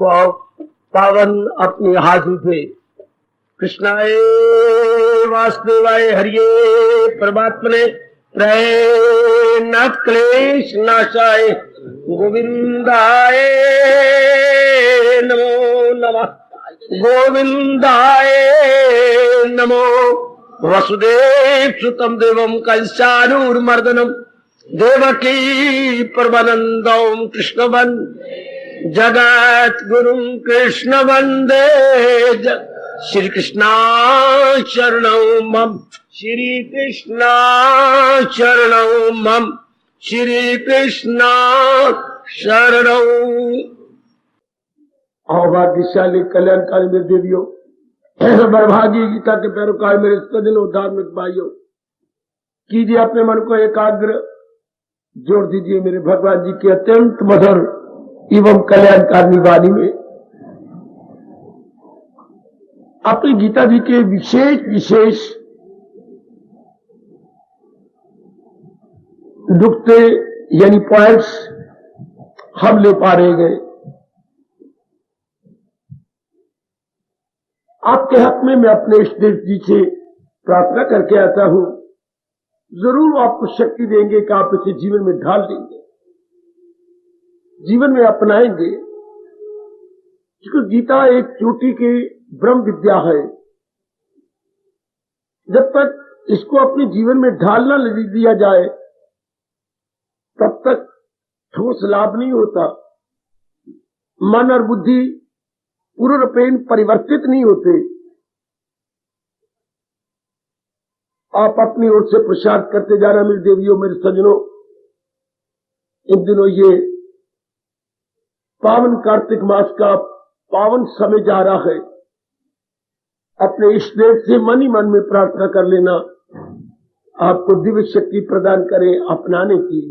पावन अपने हाथ उठे। कृष्णाय वासुदेवाय हरिये परमात्मने प्रेम क्लेश नाशाय गोविंदाय नमो नमः। गोविंदाय नमो। वसुदेव सुतम देवम कंसानूरमर्दनम देवकी परमानंदम कृष्ण वंदे जगत गुरु कृष्ण वंदे श्री कृष्णा शरणौ मम। श्री कृष्णा शरणौ मम। श्री कृष्णा शरणौ। आओ भाग्यशाली कल्याणकारी मेरे देवियों, बर्भागी गीता के पैरोकार मेरे सज्जनों धार्मिक भाइयों, कीजिए अपने मन को एकाग्र, जोड़ दीजिए मेरे भगवान जी के अत्यंत मधुर एवं कल्याणकारी वाणी में। अपनी गीता जी के विशेष नुक्ते यानी पॉइंट्स हम ले पा रहे गए। आपके हक में मैं अपने इष्टदेव जी से प्रार्थना करके आता हूं, जरूर आपको शक्ति देंगे कि आप इसे जीवन में ढाल देंगे, जीवन में अपनाएंगे। क्योंकि गीता एक चोटी की ब्रह्म विद्या है। जब तक इसको अपने जीवन में ढालना दिया जाए तब तक ठोस लाभ नहीं होता। मन और बुद्धि पूर्णरूपेण परिवर्तित नहीं होते। आप अपनी ओर से प्रसाद करते जाना मेरी देवियों, मेरे सज्जनों। इन दिनों ये पावन कार्तिक मास का पावन समय जा रहा है। अपने इष्टदेव से मन ही मन में प्रार्थना कर लेना, आपको दिव्य शक्ति प्रदान करें अपनाने की,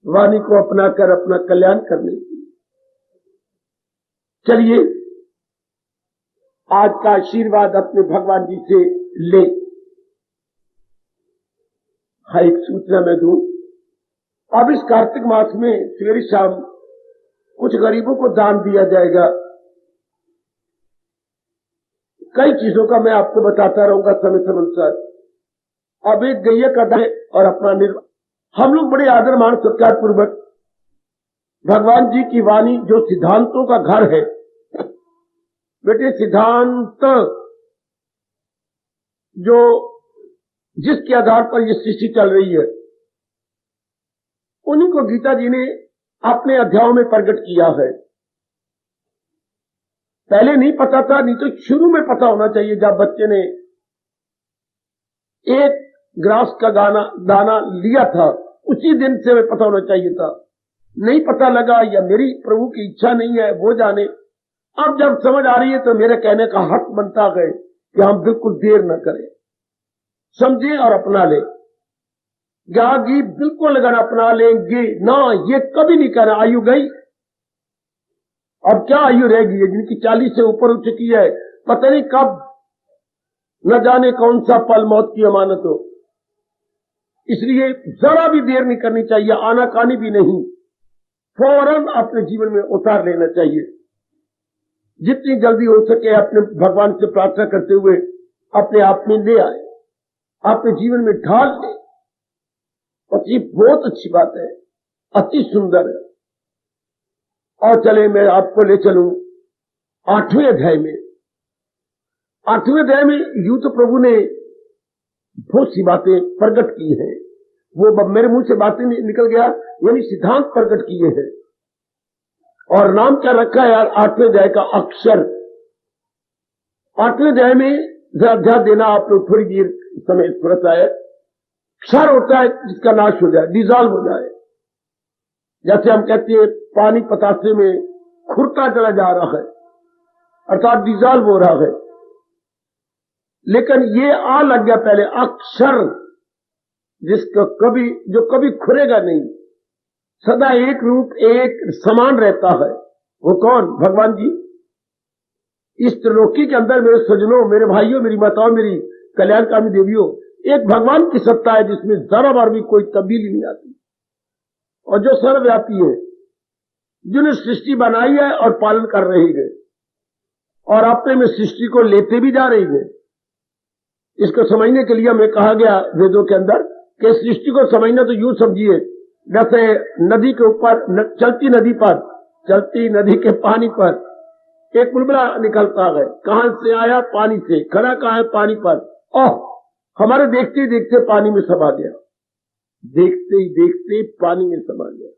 वाणी को अपनाकर अपना कल्याण करने की। चलिए आज का आशीर्वाद अपने भगवान जी से ले। हाँ, एक सूचना मैं दूं। अब इस कार्तिक मास में सवेरे शाम कुछ गरीबों को दान दिया जाएगा। कई चीजों का मैं आपको बताता रहूंगा समय समय अनुसार। अब एक गैया का दान और अपना निर्वाह। हम लोग बड़े आदर मान सत्कार पूर्वक भगवान जी की वाणी जो सिद्धांतों का घर है, बेटे सिद्धांत जो जिसके आधार पर ये सृष्टि चल रही है, उन्हीं को गीता जी ने अपने अध्यायों में प्रकट किया है। पहले नहीं पता था, नहीं तो शुरू में पता होना चाहिए। जब बच्चे ने एक ग्रास का दाना लिया था, उसी दिन से हमें पता होना चाहिए था। नहीं पता लगा या मेरी प्रभु की इच्छा नहीं है, वो जाने। अब जब समझ आ रही है तो मेरे कहने का हक बनता है कि हम बिल्कुल देर न करें, समझे और अपना ले। ज्ञागी बिल्कुल अगर अपना लेंगे ना, ये कभी नहीं कहना आयु गई। अब क्या आयु रहेगी? जिनकी 40 से ऊपर हो चुकी है, पता नहीं कब न जाने कौन सा पल मौत की अमानत हो। इसलिए जरा भी देर नहीं करनी चाहिए, आनाकानी भी नहीं, फौरन अपने जीवन में उतार लेना चाहिए। जितनी जल्दी हो सके अपने भगवान से प्रार्थना करते हुए अपने आप में ले आए, अपने जीवन में ढाल ले। और ये बहुत अच्छी बात है, अति सुंदर है। और चले मैं आपको ले चलूं 8वें अध्याय में। 8वें अध्याय में यूं तो प्रभु ने बहुत सी बातें प्रकट की हैं, वो मेरे मुंह से बातें निकल गया, यानी सिद्धांत प्रकट किए हैं। और नाम क्या रखा है यार 8वें अध्याय का? अक्षर। 8वें अध्याय में जरा ध्यान देना आप लोग, थोड़ी देर समय तुरंत आए। क्षर होता है जिसका नाश हो जाए, डिजॉल्व हो जाए। जैसे हम कहते हैं पानी पतासे में खुरता चला जा रहा है, अर्थात डिजॉल्व हो रहा है। लेकिन ये आ लग गया पहले, अक्षर, जिसका जो कभी खुरेगा नहीं, सदा एक रूप एक समान रहता है। वो कौन? भगवान जी। इस त्रिलोकी के अंदर मेरे सज्जनों, मेरे भाइयों, मेरी माताओं, मेरी कल्याणकारी देवियों, एक भगवान की सत्ता है जिसमें जरा बार भी कोई तब्दीली नहीं आती और जो सर्वव्यापी है। जिन्हें सृष्टि बनाई है और पालन कर रहे हैं और अपने में सृष्टि को लेते भी जा रही है। इसको समझने के लिए हमें कहा गया वेदों के अंदर कि सृष्टि को समझना तो यूं समझिए जैसे नदी के ऊपर चलती नदी के पानी पर एक बुलबुला निकलता है। कहां से आया? पानी से। खड़ा कहां है? पानी पर। ओह, हमारे देखते ही देखते पानी में समा गया, देखते ही देखते पानी में समा गया।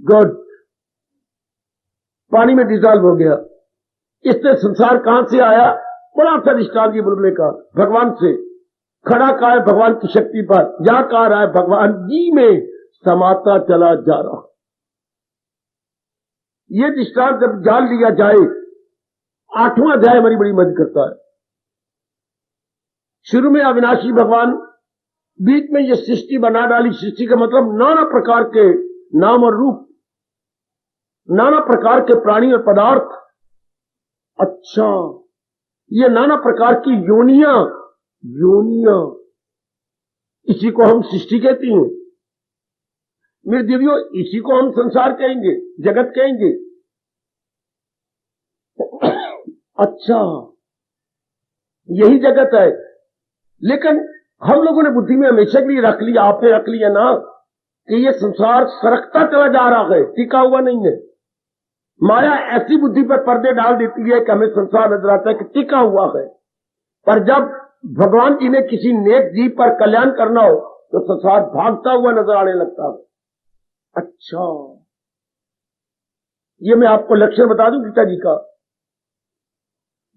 गॉड पानी में डिजॉल्व हो गया। इससे संसार कहां से आया? बड़ा अच्छा दृष्टांत ये बुलबुले का, भगवान से। खड़ा कहां है? भगवान की शक्ति पर। जहां कहा रहा है भगवान जी में समाता चला जा रहा। ये दृष्टांत जब जान लिया जाए, 8वां अध्याय हमारी बड़ी मदद करता है। शुरू में अविनाशी भगवान, बीच में ये सृष्टि बना डाली। सृष्टि का मतलब नाना प्रकार के नाम और रूप, नाना प्रकार के प्राणी और पदार्थ। अच्छा, ये नाना प्रकार की योनियां, इसी को हम सृष्टि कहती हैं। मेरे देवियों, इसी को हम संसार कहेंगे, जगत कहेंगे। अच्छा, यही जगत है। लेकिन हम लोगों ने बुद्धि में हमेशा के लिए रख लिया, आपने रख लिया ना, कि ये संसार सरकता चला जा रहा है, टिका हुआ नहीं है। माया ऐसी बुद्धि पर पर्दे डाल देती है कि हमें संसार नजर आता है कि टिका हुआ है। पर जब भगवान जी ने किसी नेक जीव पर कल्याण करना हो तो संसार भागता हुआ नजर आने लगता है। अच्छा, ये मैं आपको लक्षण बता दूं गीता जी का,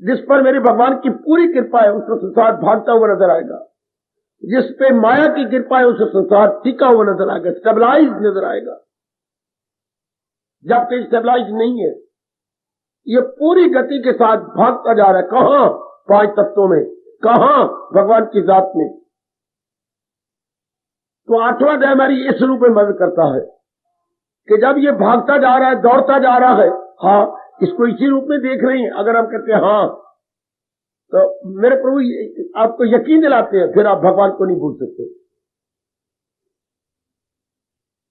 जिस पर मेरे भगवान की पूरी कृपा है उसको संसार भागता हुआ नजर आएगा। जिस पे माया की कृपा है उसे संसार टिका हुआ नजर आएगा, स्टेबलाइज नजर आएगा। जब तक स्टेबलाइज नहीं है, ये पूरी गति के साथ भागता जा रहा है। कहां? 5 तत्वों में। कहां? भगवान की जात में। तो 8वां अध्याय हमारी इस रूप में मदद करता है कि जब ये भागता जा रहा है, दौड़ता जा रहा है, हाँ, इसको इसी रूप में देख रहे हैं। अगर हम कहते हैं हाँ, तो मेरे प्रभु आपको यकीन दिलाते हैं, फिर आप भगवान को नहीं भूल सकते।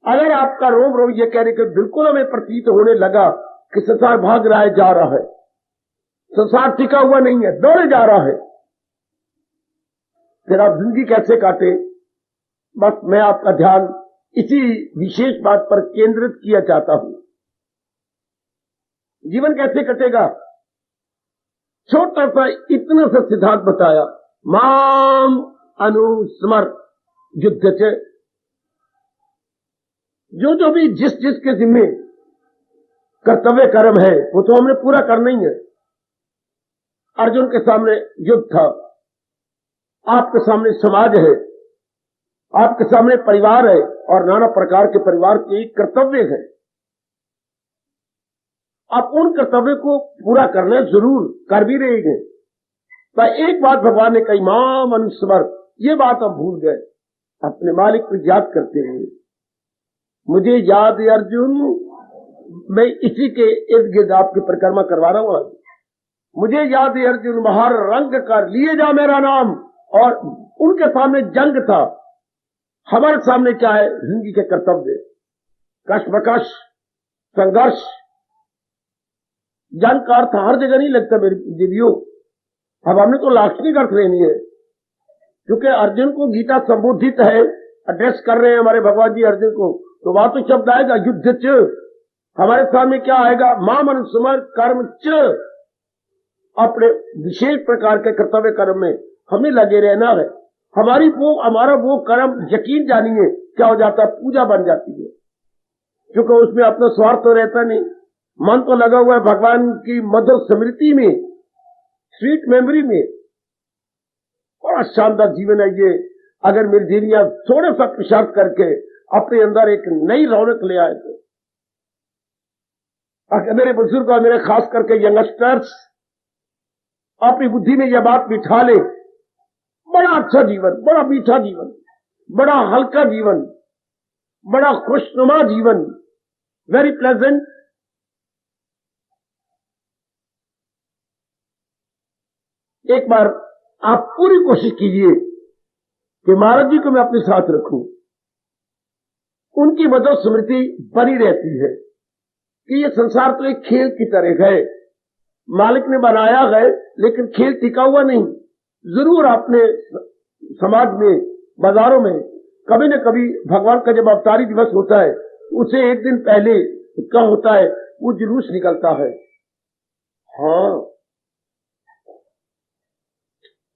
अगर आपका रोम रोम ये कह रहे कि बिल्कुल हमें प्रतीत होने लगा कि संसार भाग रहा है, जा रहा है, संसार टिका हुआ नहीं है, दौड़े जा रहा है, फिर आप जिंदगी कैसे काटे? बस मैं आपका ध्यान इसी विशेष बात पर केंद्रित किया चाहता हूं। जीवन कैसे कटेगा? छोटा सा इतना सा सिद्धांत बताया, माम अनुस्मर युद्ध से। जो भी जिस के जिम्मे कर्तव्य कर्म है वो तो हमने पूरा करना ही है। अर्जुन के सामने युद्ध था, आपके सामने समाज है, आपके सामने परिवार है और नाना प्रकार के परिवार के कर्तव्य है। आप उन कर्तव्य को पूरा करना जरूर कर भी रहेंगे। पर एक बात भगवान ने कही, माम अनुस्मर, ये बात आप भूल गए। अपने मालिक को याद करते हुए, मुझे याद है अर्जुन, मैं इसी के इर्द गिर्द आपकी परिक्रमा करवा रहा हूं आज। मुझे याद है अर्जुन, बाहर रंग कर लिए जा मेरा नाम। और उनके सामने जंग था, हमारे सामने क्या है? जिंदगी के कर्तव्य, कशमकश, संघर्ष। जंग का अर्थ हर जगह नहीं लगता मेरे देवियों। अब हमने तो लाक्षणिक अर्थ लेनी है, क्योंकि अर्जुन को गीता संबोधित है, एड्रेस कर रहे हैं हमारे भगवान जी अर्जुन को, तो वहां तो शब्द आएगा युद्ध च। हमारे सामने क्या आएगा? माम अनुस्मर कर्म च। अपने विशेष प्रकार के कर्तव्य कर्म में हमें लगे रहना है। हमारा वो कर्म, यकीन जानिए क्या हो जाता है? पूजा बन जाती है, क्योंकि उसमें अपना स्वार्थ तो रहता नहीं, मन तो लगा हुआ है भगवान की मधुर स्मृति में, स्वीट मेमोरी में। बड़ा शानदार जीवन है ये। अगर मेरी देवियां थोड़ा सा पुरुषार्थ करके अपने अंदर एक नई रौनक ले आए तो, अगर मेरे बुजुर्ग और मेरे खास करके यंगस्टर्स अपनी बुद्धि में यह बात बिठा ले, बड़ा अच्छा जीवन, बड़ा मीठा जीवन, बड़ा हल्का जीवन, बड़ा खुशनुमा जीवन, वेरी प्लेजेंट। एक बार आप पूरी कोशिश कीजिए कि महाराज जी को मैं अपने साथ रखूं। उनकी मधुर स्मृति बनी रहती है कि ये संसार तो एक खेल की तरह है, मालिक ने बनाया है लेकिन खेल टिका हुआ नहीं। जरूर आपने समाज में, बाजारों में कभी न कभी भगवान का जब अवतारी दिवस होता है, उसे एक दिन पहले क्या होता है, वो जुलूस निकलता है। हाँ,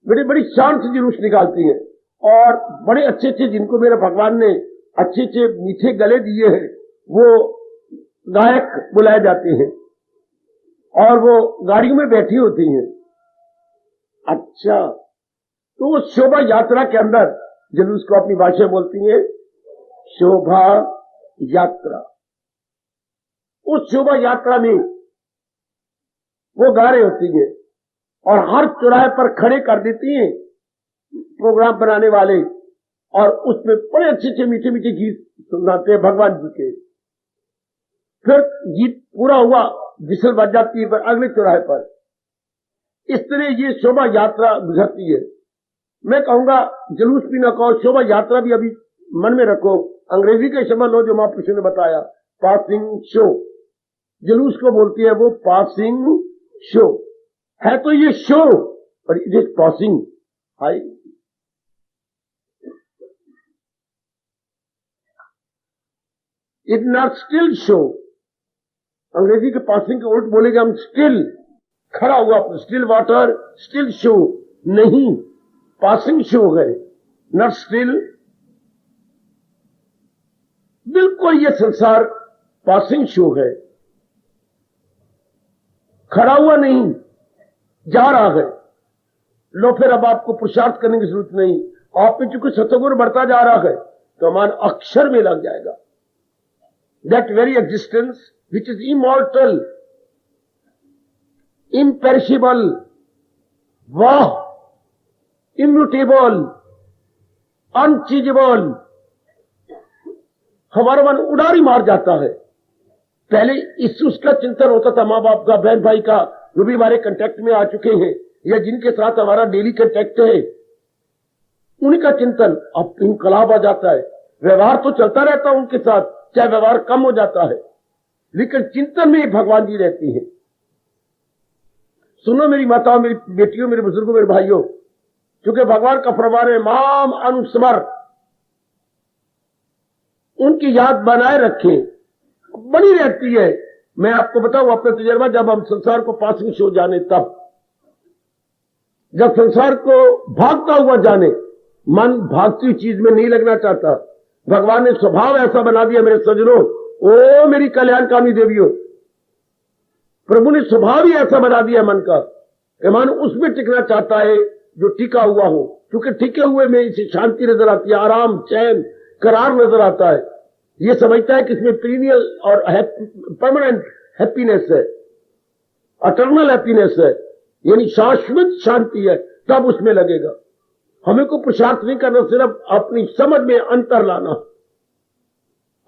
बड़ी बड़ी शान से जुलूस निकालती है और बड़े अच्छे अच्छे, जिनको मेरे भगवान ने अच्छे अच्छे मीठे गले दिए हैं, वो गायक बुलाए जाते हैं और वो गाड़ियों में बैठी होती हैं। अच्छा, तो वो शोभा यात्रा के अंदर जुलूस को अपनी भाषा बोलती है शोभा यात्रा। उस शोभा यात्रा में वो गा रही होती है और हर चौराहे पर खड़े कर देती हैं प्रोग्राम बनाने वाले, और उसमें बड़े अच्छे अच्छे मीठे मीठे गीत सुनाते हैं भगवान जी के। फिर गीत पूरा हुआ, विसल बज जाती है अगले चौराहे पर। इस तरह ये शोभा यात्रा गुजरती है। मैं कहूंगा जुलूस भी न कहो, शोभा यात्रा भी अभी मन में रखो। अंग्रेजी का शब्द लो जो महापुरुषों ने बताया, पासिंग शो। जुलूस को बोलती है वो पासिंग शो। है तो ये शो, पर it is passing. High it not still show. अंग्रेजी के पासिंग के उल्ट बोलेंगे हम स्टिल, खड़ा हुआ, स्टिल वाटर, स्टिल शो नहीं, पासिंग शो है, नॉट स्टिल। बिल्कुल ये संसार पासिंग शो है, खड़ा हुआ नहीं, जा रहा है। लो फिर अब आपको पुरुषार्थ करने की जरूरत नहीं, आप में चूंकि सतगुण बढ़ता जा रहा है तो मान अक्षर में लग जाएगा। That very existence which is immortal, imperishable, वाह, immutable, unchangeable, हमारा मन उड़ारी मार जाता है। पहले इस उसका चिंतन होता था, माँ बाप का, बहन भाई का, जो भी हमारे कांटेक्ट में आ चुके हैं या जिनके साथ हमारा डेली कांटेक्ट है, उनका चिंतन। अब इनकलाब आ जाता है, व्यवहार तो चलता रहता है उनके साथ, चाहे व्यवहार कम हो जाता है, लेकिन चिंतन में भगवान जी रहती है। सुनो मेरी माताओं, मेरी बेटियों, मेरे बुजुर्गों, मेरे भाइयों, क्योंकि भगवान का फरमान है माम अनुस्मर, उनकी याद बनाए रखें, बनी रहती है। मैं आपको बताऊं अपना तजुर्बा, जब हम संसार को पासिंग शो जाने, तब जब संसार को भागता हुआ जाने, मन भागती चीज में नहीं लगना चाहता। भगवान ने स्वभाव ऐसा बना दिया मेरे सज्जनों, ओ मेरी कल्याणकामी देवियों, प्रभु ने स्वभाव ही ऐसा बना दिया मन का कि मन उसमें टिकना चाहता है जो टिका हुआ हो, क्योंकि टिके हुए में इसे शांति नजर आती है, आराम, चैन, करार नजर आता है। ये समझता है कि इसमें पीरियड और परमानेंट हैप्पीनेस है, अटर्नल हैप्पीनेस है, यानी शाश्वत शांति है, तब उसमें लगेगा। हमें को पुरुषार्थ नहीं करना, सिर्फ अपनी समझ में अंतर लाना।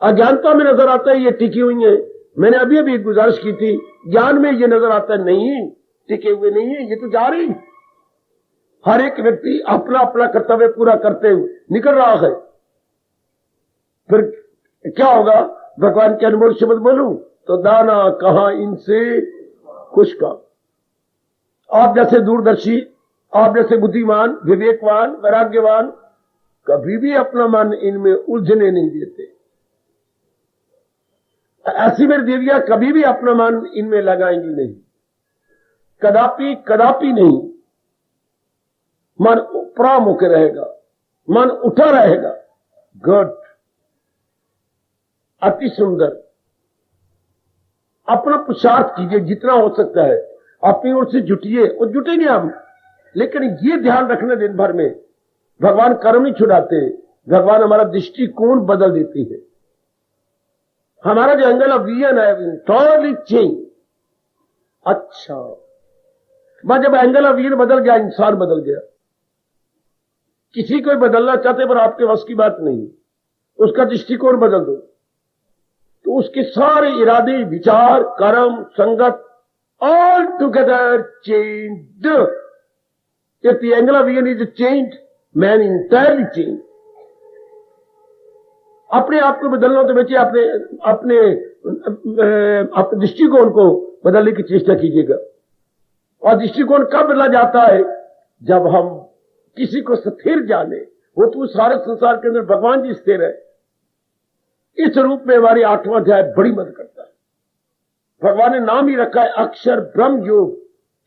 अज्ञानता में नजर आता है ये टिकी हुई है। मैंने अभी अभी एक गुजारिश की थी, ज्ञान में ये नजर आता है नहीं, टिके हुए नहीं है, ये तो जा रही। हर एक व्यक्ति अपना अपना कर्तव्य पूरा करते हुए निकल रहा है। फिर क्या होगा? भगवान के अनमोल शब्द बोलूं तो दाना कहां इनसे कुछ का। आप जैसे दूरदर्शी, आप जैसे बुद्धिमान, विवेकवान, वैराग्यवान कभी भी अपना मन इनमें उलझने नहीं देते। ऐसी मेरी देवियां कभी भी अपना मन इनमें लगाएंगी नहीं, कदापि कदापि नहीं। मन प्राम होकर रहेगा, मन उठा रहेगा। गुड, अति सुंदर। अपना पुरुषार्थ कीजिए जितना हो सकता है, अपनी ओर से जुटिए, और जुटेंगे हम। लेकिन ये ध्यान रखना दिन भर में, भगवान कर्म नहीं छुड़ाते, भगवान हमारा दृष्टिकोण बदल देती है। हमारा जो एंगल ऑफ विजन है टोटली चेंज। अच्छा, बस जब एंगल ऑफ विजन बदल गया, इंसान बदल गया। किसी को बदलना चाहते पर आपके वश की बात नहीं, उसका दृष्टिकोण बदल दो तो उसके सारे इरादे, विचार, कर्म, संगत all together changed. If the angle of vision is changed, man entirely changed. अपने आप को बदलना तो बच्चे अपने अपने अपने दृष्टिकोण को बदलने की चेष्टा कीजिएगा। और दृष्टिकोण कब बदला जाता है? जब हम किसी को स्थिर जाने, वो तो सारे संसार के अंदर भगवान जी स्थिर है। इस रूप में हमारी 8वां अध्याय बड़ी मदद करता है। भगवान ने नाम ही रखा है अक्षर ब्रह्म योग,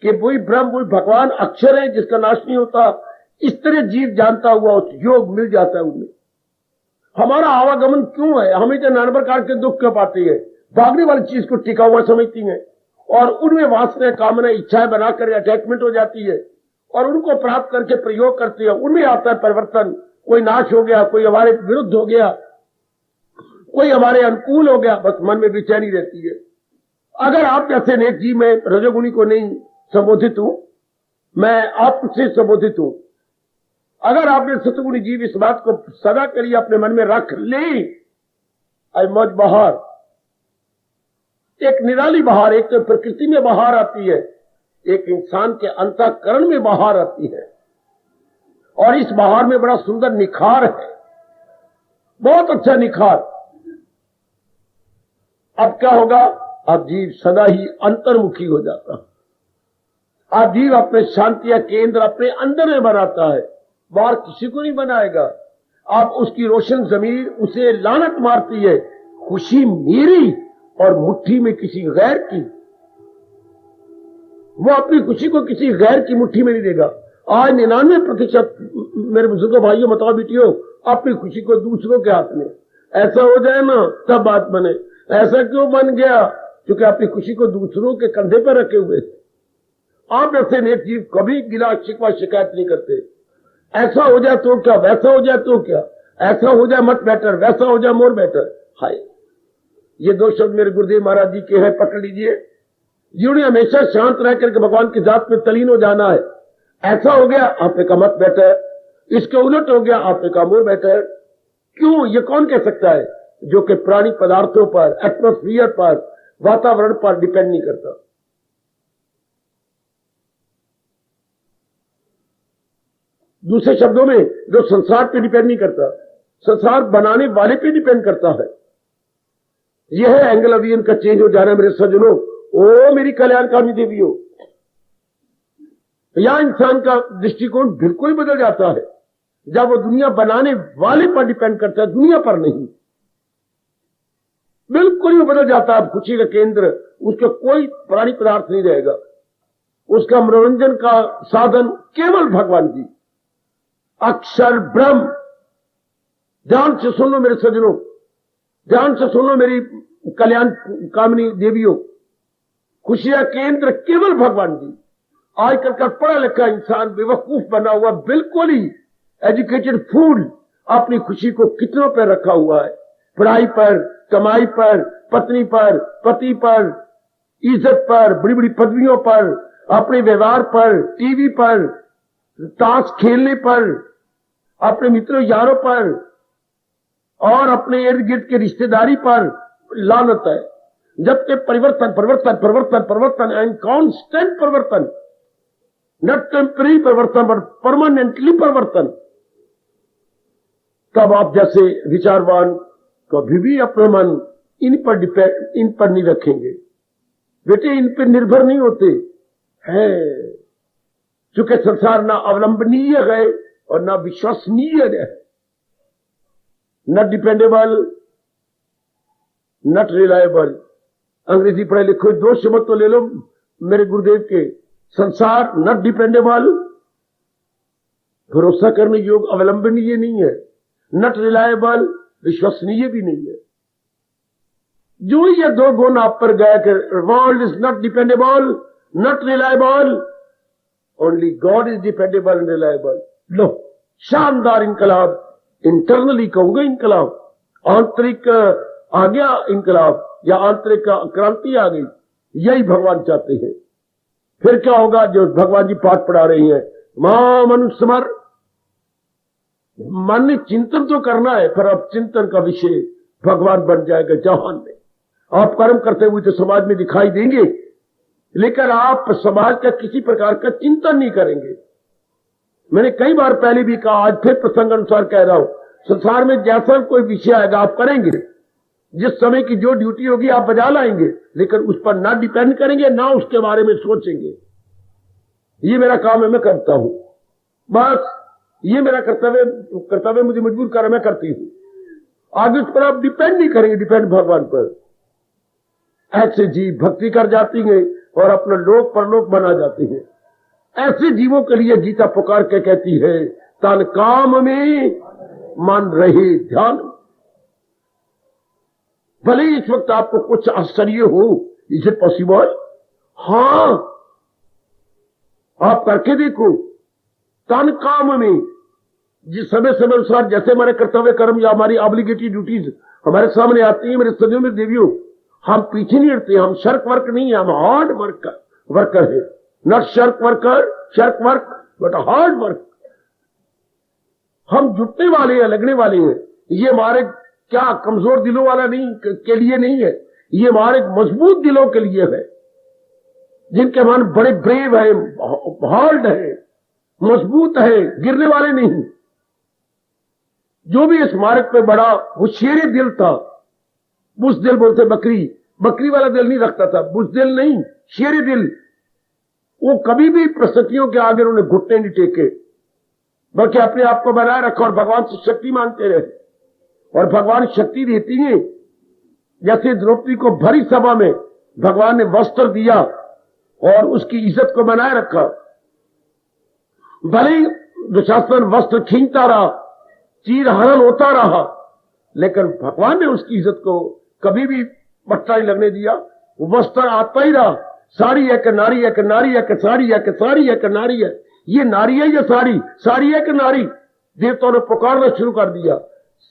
कि वही ब्रह्म वही भगवान अक्षर है जिसका नाश नहीं होता। इस तरह जीव जानता हुआ उस योग मिल जाता है उनमें। हमारा आवागमन क्यों है? हमें तो नाना प्रकार के दुख क्यों पाती है? भागने वाली चीज को टिका हुआ समझती है और उनमें वासना कामना इच्छाएं बनाकर अटैचमेंट हो जाती है और उनको प्राप्त करके प्रयोग करती है। उनमें आता है परिवर्तन, कोई नाश हो गया, कोई हमारे विरुद्ध हो गया, कोई हमारे अनुकूल हो गया, बस मन में बेचैनी रहती है। अगर आप जैसे नेक जी, मैं रजोगुणी को नहीं संबोधित हूं, मैं आपसे संबोधित हूं। अगर आपने सतगुणी जीव इस बात को सदा के लिए अपने मन में रख ले, मौज बहार, एक निराली बहार, एक तो प्रकृति में बहार आती है, एक इंसान के अंतःकरण में बहार आती है और इस बहार में बड़ा सुंदर निखार है, बहुत अच्छा निखार। अब क्या होगा? अब जीव सदा ही अंतर्मुखी हो जाता है। अब जीव अपने शांति या केंद्र अपने अंदर में बनाता है, बाहर किसी को नहीं बनाएगा। अब उसकी रोशन जमीर उसे लानत मारती है, खुशी मेरी और मुट्ठी में किसी गैर की। वो अपनी खुशी को किसी गैर की मुट्ठी में नहीं देगा। आज 99% मेरे बुजुर्ग भाइयों, बताओ बेटियों, अपनी खुशी को दूसरों के हाथ में। ऐसा हो जाए ना तब बात बने। ऐसा क्यों बन गया? क्योंकि अपनी खुशी को दूसरों के कंधे पर रखे हुए थे। आप ऐसे नेक जीव कभी गिला शिकवा शिकायत नहीं करते। ऐसा हो जाए तो क्या, वैसा हो जाए तो क्या, ऐसा हो जाए मत बेटर, वैसा हो जाए मोर बेटर। हाय, ये 2 शब्द मेरे गुरुदेव महाराज जी के हैं, पकड़ लीजिए। जिन्होंने हमेशा शांत रह करके भगवान की जात में तलीन हो जाना है। ऐसा हो गया, आपने कहा मत बेटर, इसके उलट हो गया, आपने कहा मोर बेटर। क्यों? ये कौन कह सकता है? जो कि प्राणी पदार्थों पर, एटमोस्फियर पर, वातावरण पर डिपेंड नहीं करता। दूसरे शब्दों में, जो संसार पे डिपेंड नहीं करता, संसार बनाने वाले पे डिपेंड करता है। यह है एंगल ऑफ विजन का चेंज हो जाना मेरे सज्जनों। ओ मेरी कल्याणकामी देवियों, यहां इंसान का दृष्टिकोण बिल्कुल बदल जाता है जब वो दुनिया बनाने वाले पर डिपेंड करता है, दुनिया पर नहीं। बिल्कुल ही बदल जाता है। खुशी का केंद्र उसका कोई प्राणी पदार्थ नहीं रहेगा, उसका मनोरंजन का साधन केवल भगवान जी, अक्षर ब्रह्म। ध्यान से सुन लो मेरे सज्जनों, ध्यान से सुन लो मेरी कल्याण कामनी देवियों, खुशियां केंद्र केवल भगवान जी। आजकल का पढ़ा लिखा इंसान बेवकूफ बना हुआ, बिल्कुल ही एजुकेटेड फूल, अपनी खुशी को कितनों पर रखा हुआ है? पढ़ाई पर, कमाई पर, पत्नी पर, पति पर, इज्जत पर, बड़ी बड़ी पदवियों पर, अपने व्यवहार पर, टीवी पर, ताश खेलने पर, अपने मित्रों यारों पर और अपने इर्द गिर्द के रिश्तेदारी पर लानत है। जबकि परिवर्तन परिवर्तन परिवर्तन परिवर्तन एंड कांस्टेंट परिवर्तन, नॉट टेम्पररी परिवर्तन बट परमानेंटली परिवर्तन। तब आप जैसे विचारवान कभी भी अपना मन इन पर नहीं रखेंगे। बेटे इन पर निर्भर नहीं होते हैं, चूंकि संसार ना अवलंबनीय है और ना विश्वसनीय है, नॉट डिपेंडेबल, नॉट रिलायबल। अंग्रेजी पढ़े लिखो 2 शब्द तो ले लो मेरे गुरुदेव के। संसार नॉट डिपेंडेबल, भरोसा करने योग्य अवलंबनीय नहीं है, नॉट रिलायबल, विश्वसनीय भी नहीं है। जो ये 2 गुण आप पर गए कि world is not dependable, not reliable, only god is dependable and reliable. लो, शानदार इनकलाब, इंटरनली कहूंगा इनकलाब, आंतरिक आ गया इनकलाब या आंतरिक क्रांति आ गई। यही भगवान चाहते हैं। फिर क्या होगा? जो भगवान जी पाठ पढ़ा रही हैं, मां मनुस्मर, मन ने चिंतन तो करना है, पर अब चिंतन का विषय भगवान बन जाएगा जहान में। आप कर्म करते हुए तो समाज में दिखाई देंगे, लेकिन आप समाज का किसी प्रकार का चिंतन नहीं करेंगे। मैंने कई बार पहले भी कहा, आज फिर प्रसंग अनुसार कह रहा हूं, संसार में जैसा कोई विषय आएगा आप करेंगे, जिस समय की जो ड्यूटी होगी आप बजा लाएंगे, लेकिन उस पर ना डिपेंड करेंगे ना उसके बारे में सोचेंगे। ये मेरा काम है, मैं करता हूं, बस ये मेरा कर्तव्य मुझे मजबूर कर, मैं करती हूं। आगे उस पर आप डिपेंड नहीं करेंगे, डिपेंड भगवान पर। ऐसे जीव भक्ति कर जाती हैं और अपना लोक परलोक बना जाती हैं। ऐसे जीवों के लिए गीता पुकार के कहती है, तन काम में मन रहे ध्यान। भले इस वक्त आपको कुछ आश्चर्य हो, इज इट पॉसिबल? हां, आप करके देखो। तन काम में, जिस समय समय अनुसार जैसे हमारे कर्तव्य कर्म या हमारी ऑब्लिगेटरी ड्यूटीज हमारे सामने आती है, मेरे सदियों में देवियों, हम पीछे नहीं हटते। हम शर्क वर्क नहीं है, हम हार्ड वर्कर है। Not shark work but hard work. हम जुटने वाले हैं, लगने वाले हैं। ये हमारे क्या कमजोर दिलों वाला नहीं के लिए नहीं है, ये हमारे मजबूत दिलों के लिए है, जिनके मन बड़े ब्रेव है, हार्ड है, मजबूत है, गिरने वाले नहीं। जो भी इस मार्ग पे बड़ा वो शेरे दिल था, बुज़दिल बोलते, बकरी वाला दिल नहीं रखता था, बुज़दिल नहीं, शेरे दिल। वो कभी भी परिस्थितियों के आगे उन्होंने घुटने नहीं टेके, बल्कि अपने आप को बनाए रखा और भगवान से शक्ति मांगते रहे। और भगवान शक्ति देती है। जैसे द्रौपदी को भरी सभा में भगवान ने वस्त्र दिया और उसकी इज्जत को बनाए रखा। भले ही दुशासन वस्त्र खींचता रहा, चीर हरण होता रहा, लेकिन भगवान ने उसकी इज्जत को कभी भी पट्टा नहीं लगने दिया। वो वस्त्र आता ही रहा। साड़ी है कि नारी है कि नारी है कि साड़ी है कि साड़ी है कि नारी है, ये नारी है या साड़ी है कि नारी। देवताओं ने पुकारना शुरू कर दिया,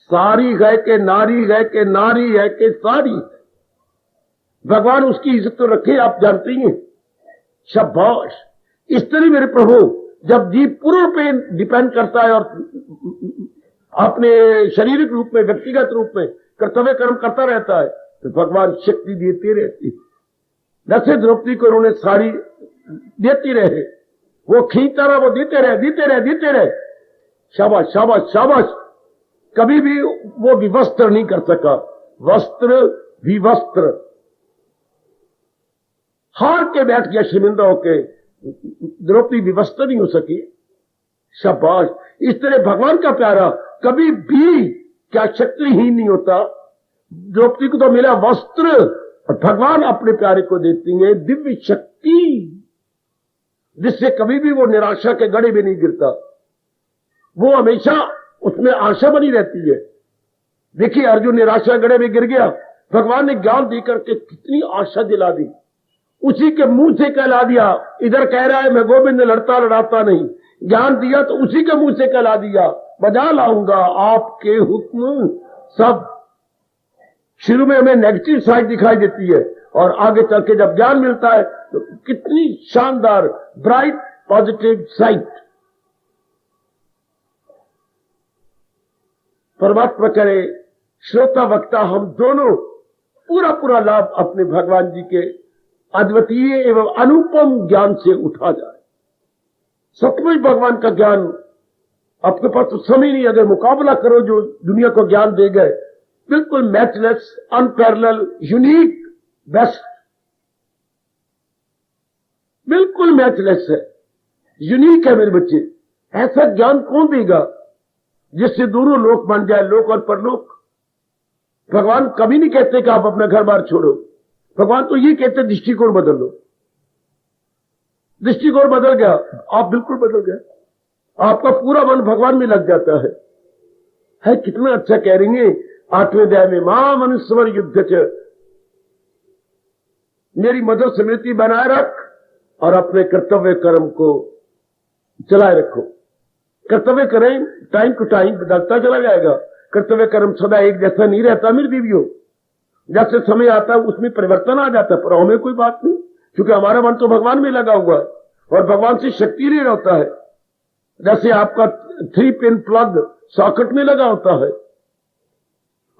सारी है कि नारी है कि नारी है कि साड़ी। भगवान उसकी इज्जत तो रखे, आप जानते हैं। शाबाश। इस तरह मेरे प्रभु, जब जीव पूर्ण पे डिपेंड करता है और अपने शारीरिक रूप में, व्यक्तिगत रूप में कर्तव्य कर्म करता रहता है, तो भगवान शक्ति देते रहती है। जैसे द्रौपदी को उन्होंने साड़ी देती रहे, वो खींचता रहा, वो देते रहे। शाबाश शाबाश शाबाश। कभी भी वो विवस्त्र नहीं कर सका। वस्त्र विवस्त्र, हार के बैठ गया शर्मिंदा होके। द्रौपदी विवस्त्र नहीं हो सकी। शाबाश। इस तरह भगवान का प्यारा कभी भी क्या शक्तिहीन नहीं होता। द्रौपदी को तो मिला वस्त्र, और भगवान अपने प्यारे को देती है दिव्य शक्ति, जिससे कभी भी वो निराशा के गड्ढे में नहीं गिरता। वो हमेशा उसमें आशा बनी रहती है। देखिए, अर्जुन निराशा गड्ढे में गिर गया, भगवान ने ज्ञान देकर के कितनी आशा दिला दी। उसी के मुंह से कहला दिया। इधर कह रहा है मैं गोविंद लड़ता नहीं, ज्ञान दिया तो उसी के मुंह से कहला दिया, बजा लाऊंगा आपके हुक्म सब। शुरू में हमें नेगेटिव साइड दिखाई देती है, और आगे चल के जब ज्ञान मिलता है तो कितनी शानदार ब्राइट पॉजिटिव साइड। परमात्मा करे श्रोता वक्ता हम दोनों पूरा लाभ अपने भगवान जी के अद्वितीय एवं अनुपम ज्ञान से उठा जाए। सचमुच भगवान का ज्ञान आपके पास तो समय नहीं, अगर मुकाबला करो जो दुनिया को ज्ञान दे गए, बिल्कुल मैचलेस, अनपैरेलल, यूनिक, बेस्ट, बिल्कुल मैचलेस है, यूनिक है मेरे बच्चे। ऐसा ज्ञान कौन देगा जिससे दोनों लोक बन जाए, लोक और परलोक। भगवान कभी नहीं कहते कि आप अपना घर बार छोड़ो। भगवान तो ये कहते दृष्टिकोण बदल लो। दृष्टिकोण बदल गया, आप बिल्कुल बदल गए, आपका पूरा मन भगवान में लग जाता है। कितना अच्छा कह रही है 8वें अध्याय में, मां मनुस्मर युद्ध च, मेरी मधुर स्मृति बनाए रख और अपने कर्तव्य कर्म को चलाए रखो। कर्तव्य करें, टाइम टू टाइम बदलता चला जाएगा। कर्तव्य कर्म सदा एक जैसा नहीं रहता मेरे देवियों। जैसे समय आता है उसमें परिवर्तन आ जाता है, पर हमें कोई बात नहीं, क्योंकि हमारा मन तो भगवान में लगा हुआ है और भगवान से शक्ति नहीं होता है। जैसे आपका 3 पिन प्लग सॉकेट में लगा होता है,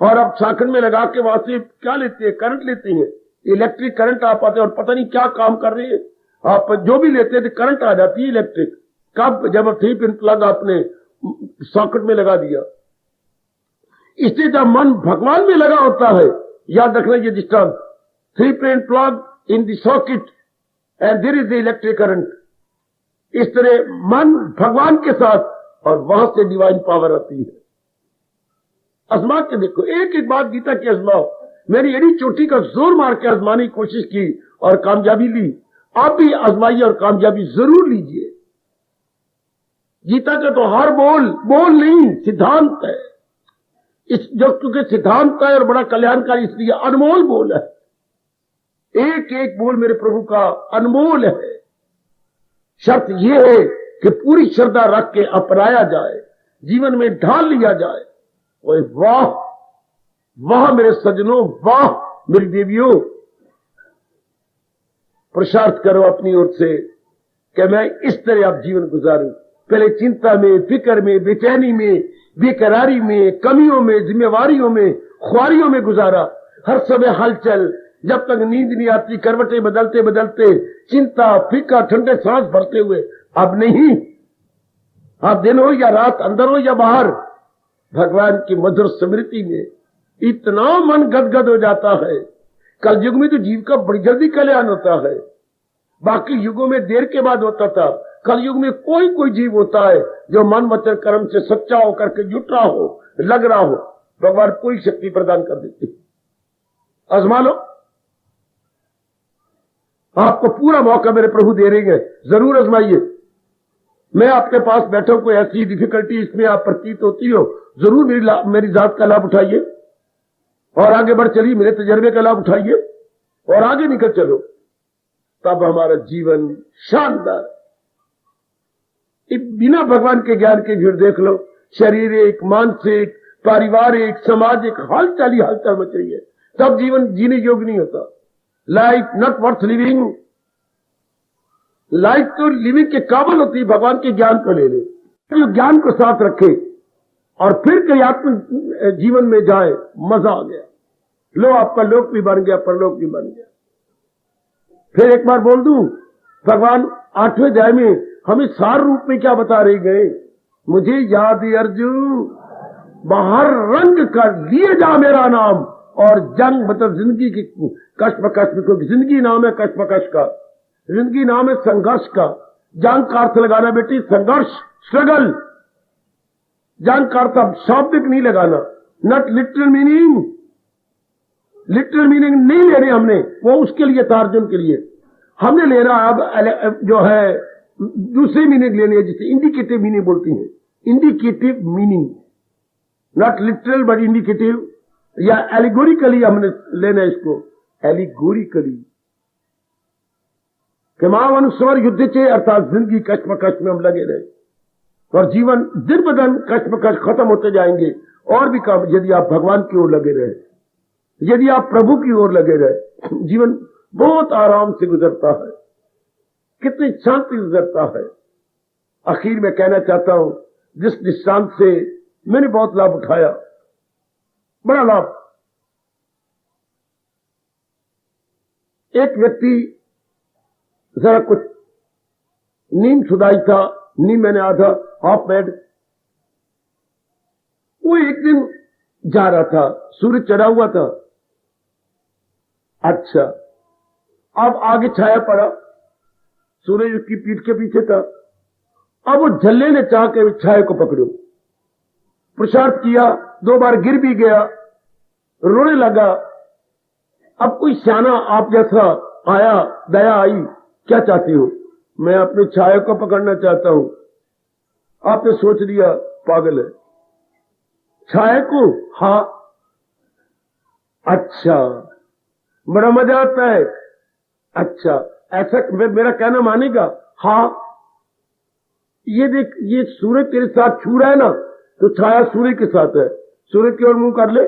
और आप सॉकेट में लगा के वहां से क्या लेते हैं, करंट लेते हैं, इलेक्ट्रिक करंट आप आते हैं, और पता नहीं क्या काम कर रहे हैं आप, जो भी लेते हैं करंट आ जाती है इलेक्ट्रिक। कब? जब 3 पिन प्लग आपने सॉकेट में लगा दिया। इससे जब मन भगवान में लगा होता है, याद रखना ये दृष्टांत, 3 pin plug in the socket and there is the electric current। इस तरह मन भगवान के साथ, और वहां से डिवाइन पावर आती है। आजमा के देखो, एक एक बात गीता की आजमाओ। मैंने एड़ी चोटी का जोर मार के आजमाने की कोशिश की और कामयाबी ली। आप भी आजमाइए और कामयाबी जरूर लीजिए। गीता का तो हर बोल नहीं, सिद्धांत है। इस जो क्योंकि सिद्धांत है और बड़ा कल्याणकारी, इसलिए अनमोल बोल है। एक एक बोल मेरे प्रभु का अनमोल है। शर्त यह है कि पूरी श्रद्धा रख के अपनाया जाए, जीवन में ढाल लिया जाए। ओए वाह वाह मेरे सज्जनों, वाह मेरी देवियों, पुरुषार्थ करो अपनी ओर से कि मैं इस तरह आप जीवन गुजारूं। पहले चिंता में, फिक्र में, बेचैनी में, बेकरारी में, कमियों में, जिम्मेवारियों में, ख्वारियों में गुजारा। हर समय हलचल, जब तक नींद नहीं आती, करवटें बदलते बदलते, चिंता, फिक्र, ठंडे सांस भरते हुए। अब नहीं, आप दिन हो या रात, अंदर हो या बाहर, भगवान की मधुर स्मृति में इतना मन गदगद हो जाता है। कल युग में तो जीव का बड़ी जल्दी कल्याण होता है। बाकी युगों में देर के बाद होता था। कल युग में कोई जीव होता है जो मन वचन कर्म से सच्चा होकर के जुट रहा हो, लग रहा हो, भगवान पूरी शक्ति प्रदान कर देते। आजमा लो, आपको पूरा मौका मेरे प्रभु दे रहे हैं, जरूर आजमाइए। मैं आपके पास बैठा हूं, कोई ऐसी डिफिकल्टी इसमें आप प्रतीत होती हो, जरूर मेरी जात का लाभ उठाइए और आगे बढ़ चलिए, मेरे तजर्बे का लाभ उठाइए और आगे निकल चलो। तब हमारा जीवन शानदार। बिना भगवान के ज्ञान के फिर देख लो, शारीरिक, मानसिक, पारिवारिक, सामाजिक हालचाल ही हालचाल मच रही है, तब जीवन जीने योग्य नहीं होता। Life not worth living. Life तो लिविंग के काबिल होती है भगवान के ज्ञान को ले ले, जो ज्ञान को साथ रखे और फिर क्रियात्मक जीवन में जाए, मजा आ गया। लो, आपका लोक भी बन गया, परलोक भी बन गया। फिर एक बार बोल दूं, भगवान 8वें अध्याय में हमें सार रूप में क्या बता रहे गए? मुझे याद है अर्जुन, बाहर रंग कर लिए जा मेरा नाम, और जंग मतलब जिंदगी की कश्मकश में, क्योंकि जिंदगी नाम है कश्मकश का, जिंदगी नाम है संघर्ष का। जंग का अर्थ लगाना बेटी, संघर्ष, स्ट्रगल। जंग का अर्थ अब शाब्दिक नहीं लगाना, not literal meaning. Literal meaning नहीं ले रहे हमने, वो उसके लिए था, अर्जुन के लिए। हमने लेना अब जो है दूसरी मीनिंग लेनी है, जिसे इंडिकेटिव मीनिंग बोलती हैं। Indicative meaning, not literal but indicative, या एलिगोरिकली हमने लेना है इसको, एलिगोरिकली। अनुस्वर युद्ध चे, अर्थात जिंदगी कश्मकश में हम लगे रहे और जीवन दिन ब दिन कश्मकश खत्म होते जाएंगे। और भी काम, यदि आप भगवान की ओर लगे रहे, यदि आप प्रभु की ओर लगे रहे, जीवन बहुत आराम से गुजरता है, कितनी शांति गुजरता है। आखिर में कहना चाहता हूं, जिस दृष्टांत से मैंने बहुत लाभ उठाया, बड़ा लाभ। एक व्यक्ति जरा कुछ नींद सुधाई था, नींद मैंने आधा हाफ बेड, वो एक दिन जा रहा था, सूरज चढ़ा हुआ था। अच्छा, अब आगे छाया पड़ा, सूरज उसकी पीठ के पीछे था। अब वो झल्ले ने चाह के छाया को पकड़ो, पुरुषार्थ किया, 2 बार गिर भी गया, रोने लगा। अब कोई सियाना आप जैसा आया, दया आई, क्या चाहती हो? मैं अपने छाया को पकड़ना चाहता हूं। आपने सोच लिया पागल है, छाया को? हाँ। अच्छा, बड़ा मजा आता है। अच्छा, ऐसा मेरा कहना मानेगा? हाँ। ये देख, ये सूर्य तेरे साथ छू रहा है ना, तो छाया सूर्य के साथ है। सूर्य की ओर मुंह कर ले,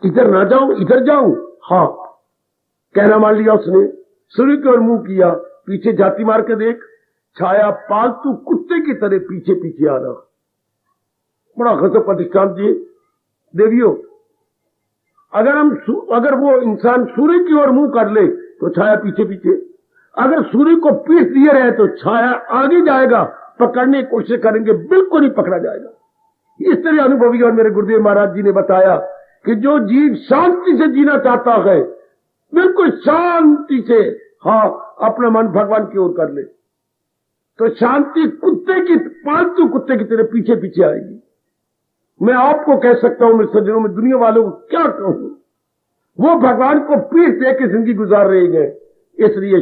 इधर ना जाऊं, इधर जाऊं? हाँ। कहना मान लिया उसने, सूर्य की ओर मुंह किया, पीछे जाती मार के देख, छाया पालतू कुत्ते की तरह पीछे पीछे आ रहा। बड़ा गजब का दृष्टांत दिए देवियों। अगर वो इंसान सूर्य की ओर मुंह कर ले तो छाया पीछे पीछे, अगर सूर्य को पीठ दिए रहे तो छाया आगे जाएगा, पकड़ने की कोशिश करेंगे, बिल्कुल नहीं पकड़ा जाएगा। इस तरह अनुभवी और मेरे गुरुदेव महाराज जी ने बताया कि जो जीव शांति से जीना चाहता है, बिल्कुल शांति से, हाँ, अपना मन भगवान की ओर कर ले, तो शांति कुत्ते की, पालतू कुत्ते की तरह पीछे पीछे आएगी। मैं आपको कह सकता हूं, मेरे सज्जनों में, दुनिया वालों को क्या कहूं, वो भगवान को पीठ दे के जिंदगी गुजार रहे गए। इसलिए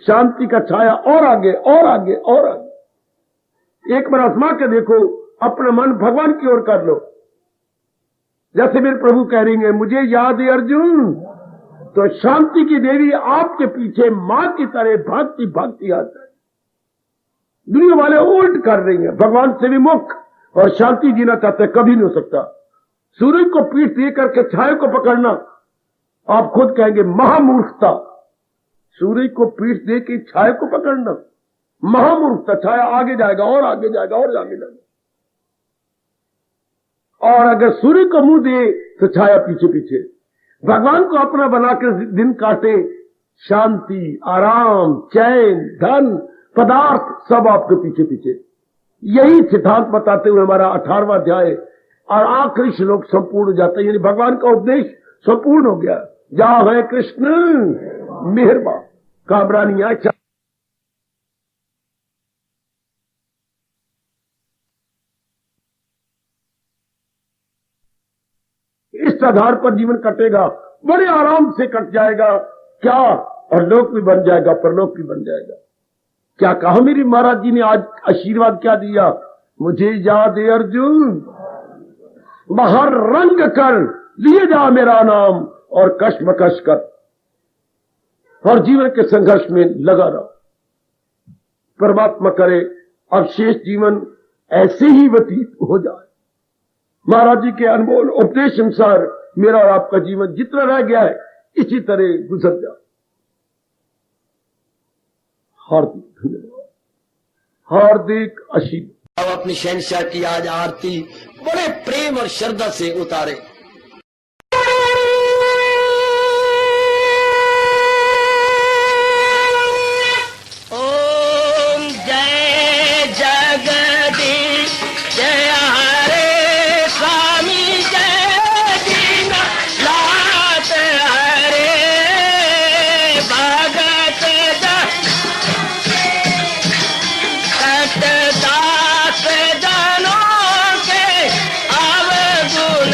शांति का छाया और आगे और आगे और आगे। एक बार आजमा के देखो, अपना मन भगवान की ओर कर लो। जैसे मेरे प्रभु कह रही हैं, मुझे याद है अर्जुन, तो शांति की देवी आपके पीछे मां की तरह भागती भागती आता है। दुनिया वाले उल्ट कर रही हैं, भगवान से विमुख और शांति जीना चाहते, कभी नहीं हो सकता। सूरज को पीठ दे करके छाया को पकड़ना, आप खुद कहेंगे महामूर्खता। सूरज को पीठ दे के छाया को पकड़ना महामूर्खता। छाया आगे जाएगा और आगे जाएगा और आगे जाएगा, और अगर सूर्य को मुंह दे तो छाया पीछे पीछे। भगवान को अपना बनाकर दिन काटे, शांति, आराम, चैन, धन, पदार्थ सब आपके पीछे पीछे। यही सिद्धांत बताते हुए हमारा 18वां अध्याय और आखिरी श्लोक संपूर्ण हो जाता है, यानी भगवान का उपदेश संपूर्ण हो गया। जहां है कृष्ण मेहरबान कामरानिया। इस आधार पर जीवन कटेगा, बड़े आराम से कट जाएगा। क्या, और लोक भी बन जाएगा, परलोक भी बन जाएगा। क्या कहा मेरी महाराज जी ने आज आशीर्वाद क्या दिया, मुझे याद है अर्जुन, बाहर रंग कर लिए जा मेरा नाम और कश्मकश कर, और जीवन के संघर्ष में लगा रहो। परमात्मा करे अब शेष जीवन ऐसे ही व्यतीत हो जाए। महाराज जी के अनमोल उपदेश अनुसार मेरा और आपका जीवन जितना रह गया है इसी तरह गुजर जाए। हार्दिक धन्यवाद, हार्दिक आशीर्वाद। अब अपनी शहंशाह की आज आरती बड़े प्रेम और श्रद्धा से उतारे। ओम जय जगदीश जय हरे स्वामी जय दीना लात हरे भगत दास जनों के अवगुण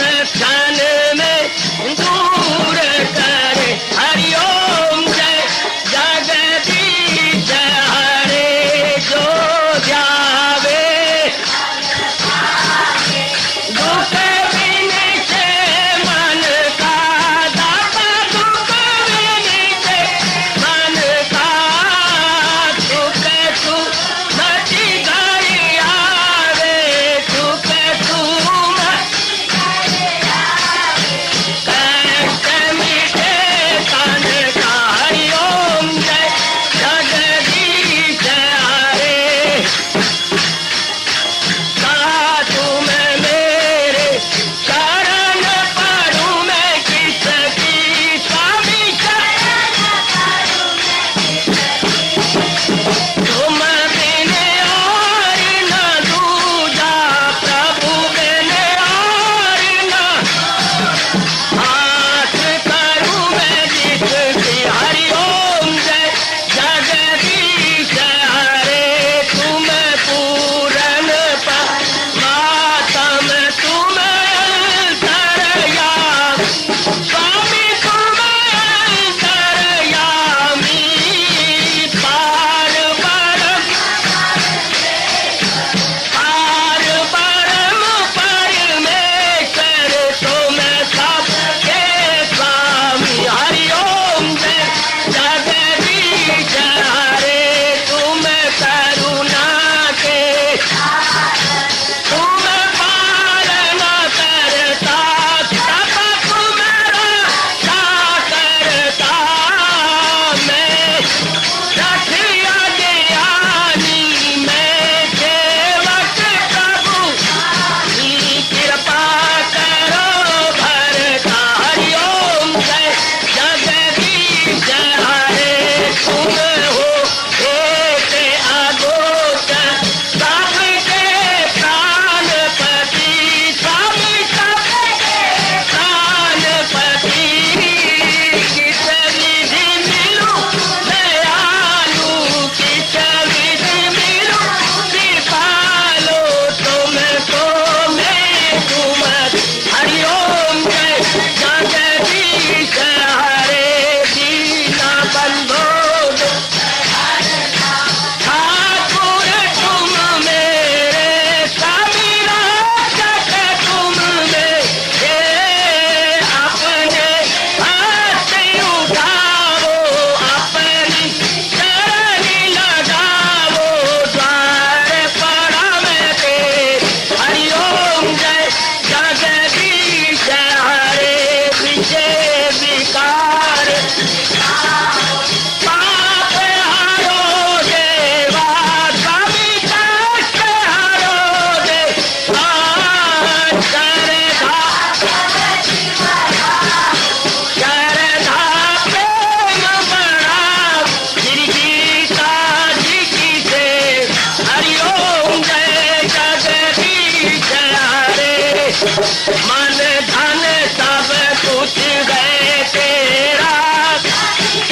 मन धन सब कुछ है तेरा,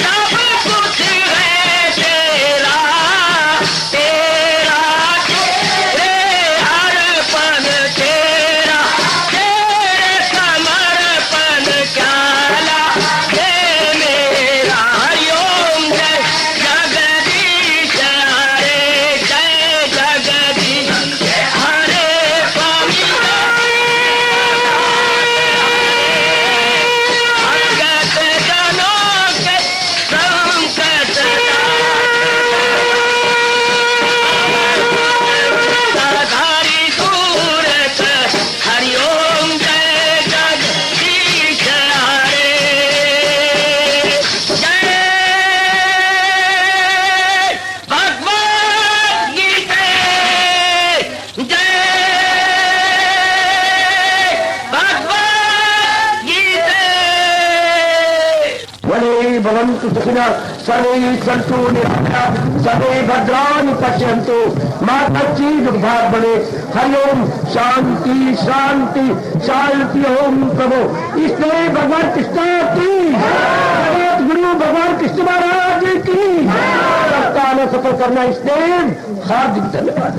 सब कुछ है तेरा, तेरा तेरे अर्पण तेरा, तेरे समर्पण क्या लागे मेरा। हरिओम जय जगदीश हरे, जय जगदीश हरे स्वामी भगत जनों के संकट सरधारी सूरत। हरिओम जय जगदीश हरे, जय भगवद गीता, जय भगवद गीता। वने भवन्तु सुखिनः सर्वे सन्तु निरामयाः सर्वे भद्राणि पश्यन्तु मा कश्चित् दुर्भाग् भवेत्। हरिओम शांति शांति शांति। ओम प्रभु इसलिए भगवान कृष्ण की जगत गुरु भगवान कृष्ण महाराज की सप्ताह में सफल करना इसलिए हार्दिक धन्यवाद।